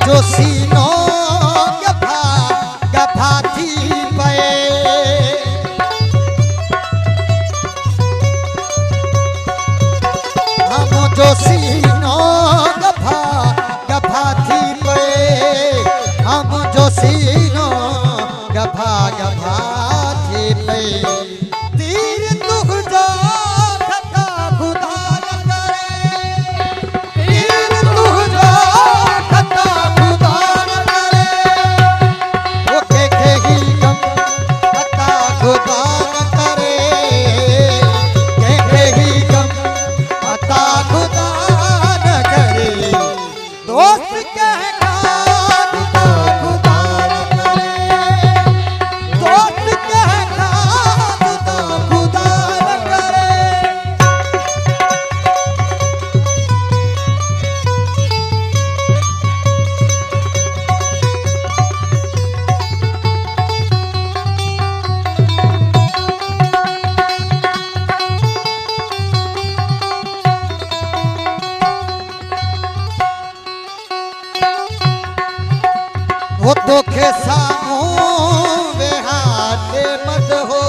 जो सीनो गफा गफा थी पे हम जो सीनो गफा गफा थी पे हम जो सीनो गफा गफा थी पे तीर दुख जा खता खुदा न करे तीर दुख जा खता खुदा न करे वो के ही गम खता खुदा न करे के ही गम खता खुदा न करे दोस्त कह वो तोखे सामूं वेहाते मत हो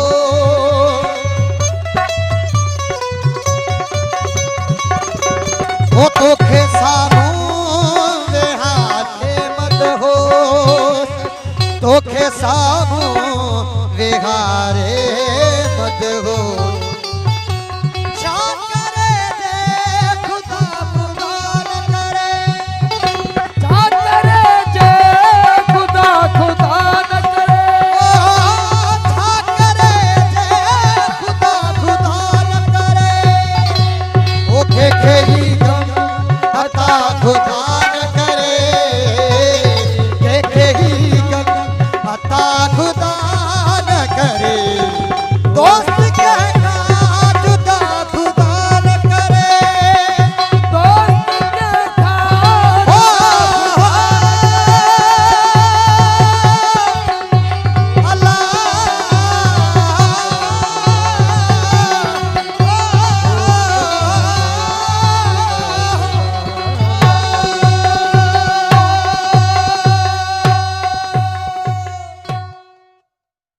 वो तोखे सामूं वेहाते मत हो तोखे सामूं वेहारे मत हो खुदा न करे के ही गम अता खुदा न करे दोस्त के